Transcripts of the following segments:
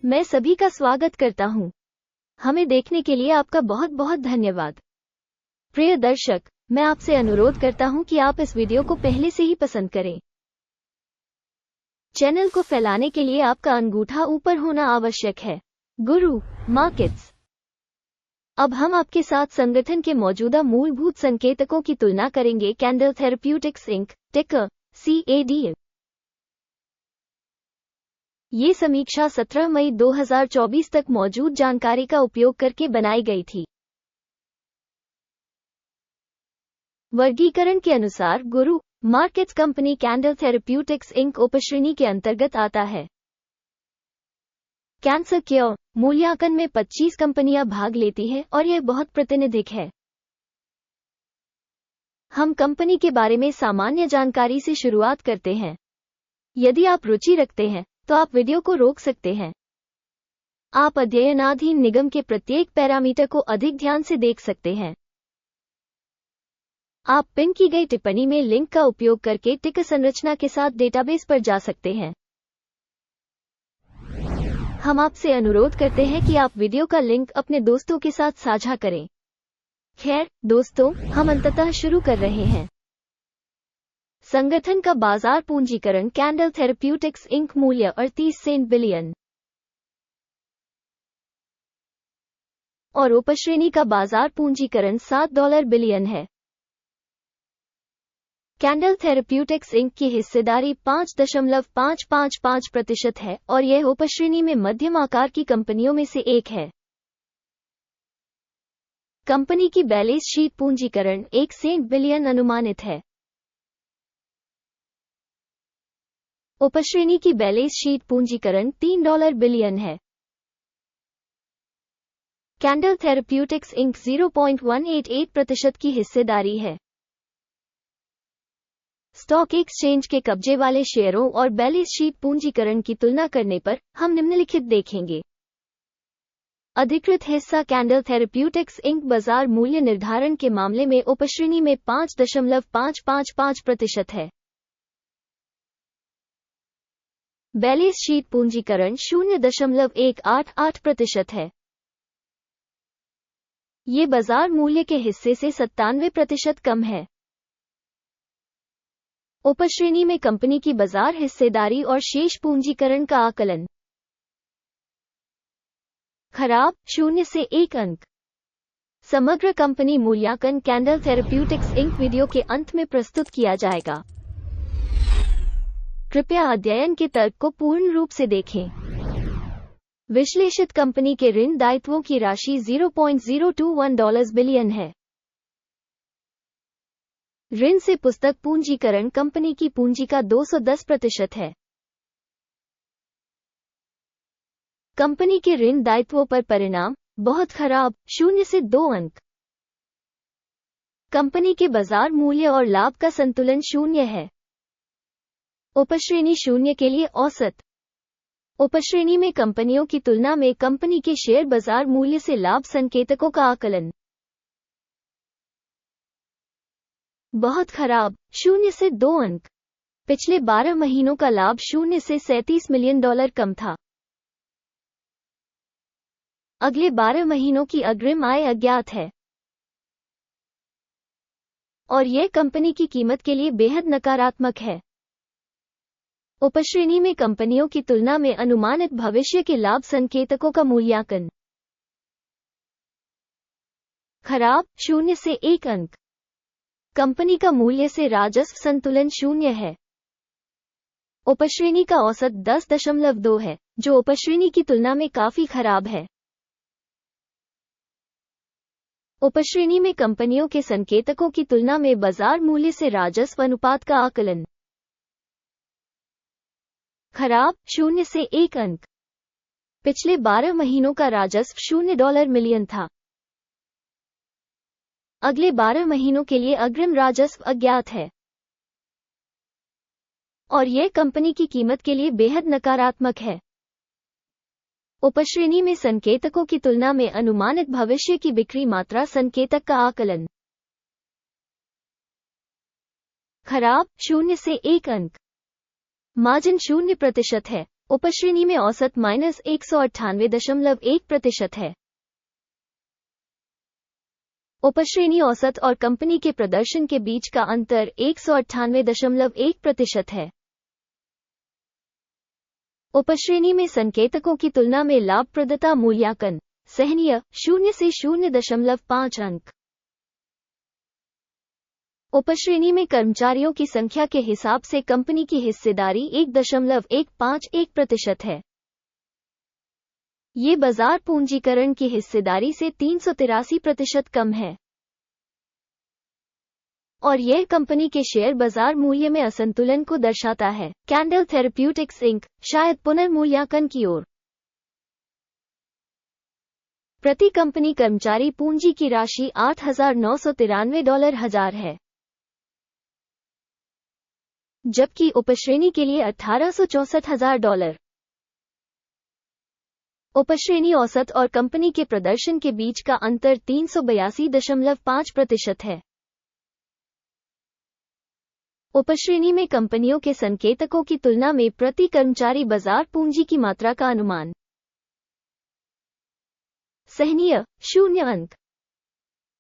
मैं सभी का स्वागत करता हूं। हमें देखने के लिए आपका बहुत बहुत धन्यवाद। प्रिय दर्शक, मैं आपसे अनुरोध करता हूं कि आप इस वीडियो को पहले से ही पसंद करें। चैनल को फैलाने के लिए आपका अंगूठा ऊपर होना आवश्यक है। गुरु मार्केट्स। अब हम आपके साथ संगठन के मौजूदा मूलभूत संकेतकों की तुलना करेंगे। कैंडल थेरेप्यूटिक्स इंक, टिकर CAD। ये समीक्षा 17 मई 2024 तक मौजूद जानकारी का उपयोग करके बनाई गई थी। वर्गीकरण के अनुसार गुरु markets company candle therapeutics inc उपश्रेणी के अंतर्गत आता है। कैंसर क्योर मूल्यांकन में 25 कंपनियां भाग लेती हैं और यह बहुत प्रातिनिधिक है। हम कंपनी के बारे में सामान्य जानकारी से शुरुआत करते हैं। यदि आप रुचि रखते हैं तो आप वीडियो को रोक सकते हैं। आप अध्ययनाधीन निगम के प्रत्येक पैरामीटर को अधिक ध्यान से देख सकते हैं। आप पिन की गई टिप्पणी में लिंक का उपयोग करके टिकर संरचना के साथ डेटाबेस पर जा सकते हैं। हम आपसे अनुरोध करते हैं कि आप वीडियो का लिंक अपने दोस्तों के साथ साझा करें। खैर दोस्तों, हम अंततः शुरू कर रहे हैं। संगठन का बाजार पूंजीकरण कैंडल थेरेप्यूटिक्स इंक मूल्य 38 बिलियन और उपश्रेणी का बाजार पूंजीकरण $7 बिलियन है। कैंडल थेरेप्यूटिक्स इंक की हिस्सेदारी 5.555% है और यह उपश्रेणी में मध्यम आकार की कंपनियों में से एक है। कंपनी की बैलेंस शीट पूंजीकरण $1 बिलियन अनुमानित है। उपश्रेणी की बैलेंस शीट पूंजीकरण $3 बिलियन है। कैंडल थेरेप्यूटिक्स इंक 0.188% की हिस्सेदारी है। स्टॉक एक्सचेंज के कब्जे वाले शेयरों और बैलेंस शीट पूंजीकरण की तुलना करने पर हम निम्नलिखित देखेंगे। अधिकृत हिस्सा कैंडल थेरेप्यूटिक्स इंक बाजार मूल्य निर्धारण के मामले में उपश्रेणी में 5.555% है। बैलेंस शीट पूंजीकरण 0.188% है। ये बाजार मूल्य के हिस्से से 97% कम है। उपश्रेणी में कंपनी की बाजार हिस्सेदारी और शेष पूंजीकरण का आकलन। खराब 0 से 1 अंक। समग्र कंपनी मूल्यांकन कैंडल थेरेप्यूटिक्स इंक वीडियो के अंत में प्रस्तुत किया जाएगा। कृपया अध्ययन के तर्क को पूर्ण रूप से देखें। विश्लेषित कंपनी के ऋण दायित्वों की राशि $0.021 बिलियन है। ऋण से पुस्तक पूंजीकरण कंपनी की पूंजी का 210% है। कंपनी के ऋण दायित्वों पर परिणाम बहुत खराब 0 से 2 अंक। कंपनी के बाजार मूल्य और लाभ का संतुलन 0 है। उपश्रेणी 0 के लिए औसत। उपश्रेणी में कंपनियों की तुलना में कंपनी के शेयर बाजार मूल्य से लाभ संकेतकों का आकलन। बहुत खराब 0 से 2 अंक। पिछले 12 महीनों का लाभ 0 से $37 मिलियन कम था। अगले 12 महीनों की अग्रिम आय अज्ञात है और यह कंपनी की कीमत के लिए बेहद नकारात्मक है। उपश्रेणी में कंपनियों की तुलना में अनुमानित भविष्य के लाभ संकेतकों का मूल्यांकन। खराब 0 से 1 अंक। कंपनी का मूल्य से राजस्व संतुलन 0 है। उपश्रेणी का औसत 10.2 है, जो उपश्रेणी की तुलना में काफी खराब है। उपश्रेणी में कंपनियों के संकेतकों की तुलना में बाजार मूल्य से राजस्व अनुपात का आकलन। खराब 0 से 1 अंक। पिछले 12 महीनों का राजस्व $0 मिलियन था। अगले 12 महीनों के लिए अग्रिम राजस्व अज्ञात है और यह कंपनी की कीमत के लिए बेहद नकारात्मक है। उपश्रेणी में संकेतकों की तुलना में अनुमानित भविष्य की बिक्री मात्रा संकेतक का आकलन। खराब 0 से 1 अंक। मार्जिन 0% है उपश्रेणी में औसत -198.1% है। उपश्रेणी औसत और कंपनी के प्रदर्शन के बीच का अंतर 198.1% है। उपश्रेणी में संकेतकों की तुलना में लाभप्रदता मूल्यांकन सहनीय 0 से 0.5 अंक। उपश्रेणी में कर्मचारियों की संख्या के हिसाब से कंपनी की हिस्सेदारी 1.151% है। ये बाजार पूंजीकरण की हिस्सेदारी से 383% कम है और यह कंपनी के शेयर बाजार मूल्य में असंतुलन को दर्शाता है। कैंडल थेरेप्यूटिक्स इंक शायद पुनर्मूल्यांकन की ओर। प्रति कंपनी कर्मचारी पूंजी की राशि $8,993 है, जबकि उपश्रेणी के लिए $18,64,000। उपश्रेणी औसत और कंपनी के प्रदर्शन के बीच का अंतर 382.5% है। उपश्रेणी में कंपनियों के संकेतकों की तुलना में प्रति कर्मचारी बाजार पूंजी की मात्रा का अनुमान सहनीय 0 अंक।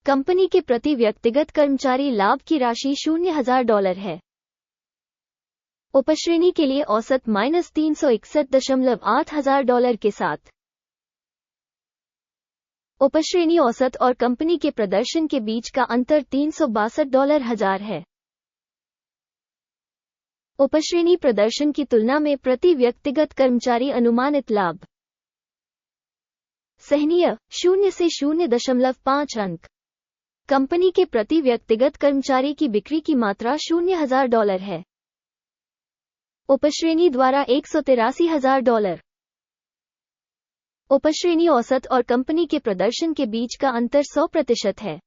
कंपनी के प्रति व्यक्तिगत कर्मचारी लाभ की राशि $0,000 है। उपश्रेणी के लिए औसत $361.8 के साथ। उपश्रेणी औसत और कंपनी के प्रदर्शन के बीच का अंतर $362 है। उपश्रेणी प्रदर्शन की तुलना में प्रति व्यक्तिगत कर्मचारी अनुमानित लाभ सहनीय 0 से 0.5 अंक। कंपनी के प्रति व्यक्तिगत कर्मचारी की बिक्री की मात्रा $0,000 है। उपश्रेणी द्वारा $183,000। उपश्रेणी औसत और कंपनी के प्रदर्शन के बीच का अंतर 100% है।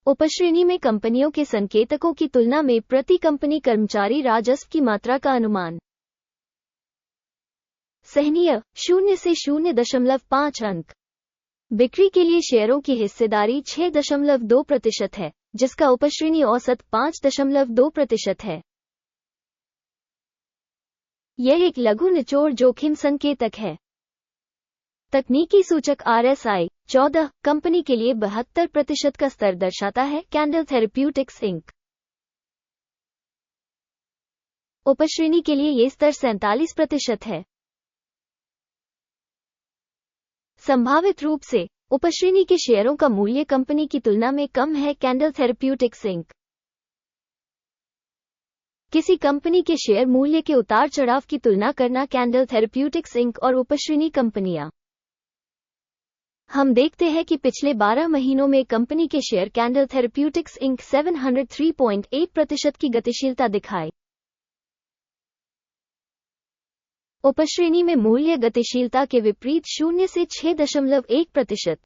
उपश्रेणी में कंपनियों के संकेतकों की तुलना में प्रति कंपनी कर्मचारी राजस्व की मात्रा का अनुमान सहनीय 0 से 0.5 अंक। बिक्री के लिए शेयरों की हिस्सेदारी 6.2% है, जिसका उपश्रेणी औसत 5.2% है। यह एक लघु निचोड़ जोखिम संकेतक है। तकनीकी सूचक RSI 14 कंपनी के लिए 72% का स्तर दर्शाता है। कैंडल थेरेप्यूटिक्स इंक उपश्रेणी के लिए यह स्तर 47% है। संभावित रूप से उपश्रेणी के शेयरों का मूल्य कंपनी की तुलना में कम है। कैंडल थेरेप्यूटिक्स इंक किसी कंपनी के शेयर मूल्य के उतार चढ़ाव की तुलना करना। कैंडल थेरेप्यूटिक्स इंक और उपश्रेणी कंपनियां। हम देखते हैं कि पिछले 12 महीनों में कंपनी के शेयर कैंडल थेरेप्यूटिक्स इंक 703.8% की गतिशीलता दिखाए। उपश्रेणी में मूल्य गतिशीलता के विपरीत 0 से 6.1%।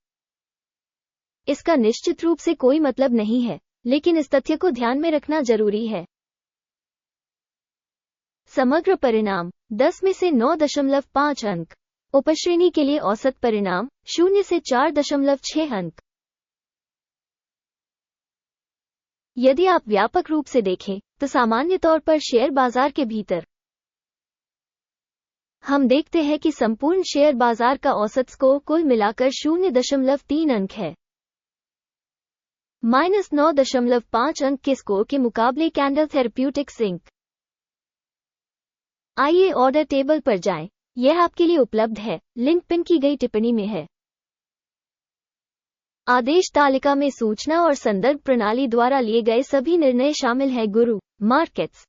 इसका निश्चित रूप से कोई मतलब नहीं है, लेकिन इस तथ्य को ध्यान में रखना जरूरी है। समग्र परिणाम 10 में से 9.5 अंक। उपश्रेणी के लिए औसत परिणाम 0 से 4.6 अंक। यदि आप व्यापक रूप से देखें तो सामान्य तौर पर शेयर बाजार के भीतर हम देखते हैं कि संपूर्ण शेयर बाजार का औसत स्कोर कुल मिलाकर 0.3 अंक है। -9.5 अंक के स्कोर के मुकाबले कैंडल थेरेप्यूटिक्स इंक। आइए ऑर्डर टेबल पर जाएं। यह आपके लिए उपलब्ध है, लिंक पिन की गई टिप्पणी में है। आदेश तालिका में सूचना और संदर्भ प्रणाली द्वारा लिए गए सभी निर्णय शामिल हैं। गुरु मार्केट्स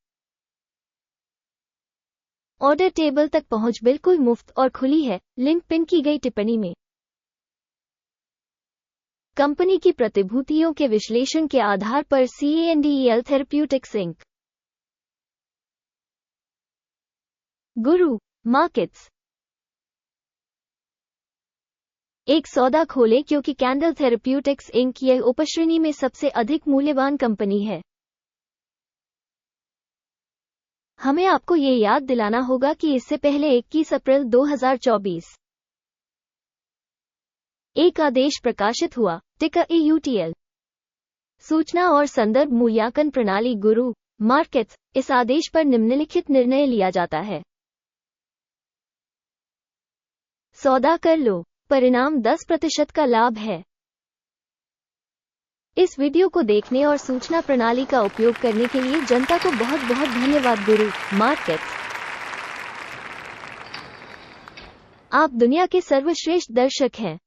ऑर्डर टेबल तक पहुंच बिल्कुल मुफ्त और खुली है, लिंक पिन की गई टिप्पणी में। कंपनी की प्रतिभूतियों के विश्लेषण के आधार पर कैंडल थेरेप्यूटिक्स इंक। गुरु मार्केट्स एक सौदा खोलें क्योंकि कैंडल थेरेप्यूटिक्स इंक यह उपश्रेणी में सबसे अधिक मूल्यवान कंपनी है। हमें आपको ये याद दिलाना होगा कि इससे पहले 21 अप्रैल 2024 एक आदेश प्रकाशित हुआ। टिकर EUTL सूचना और संदर्भ मूल्यांकन प्रणाली। गुरु मार्केट्स, इस आदेश पर निम्नलिखित निर्णय लिया जाता है। सौदा कर लो, परिणाम 10% का लाभ है। इस वीडियो को देखने और सूचना प्रणाली का उपयोग करने के लिए जनता को बहुत बहुत धन्यवाद। गुरु मार्केट्स, आप दुनिया के सर्वश्रेष्ठ दर्शक हैं।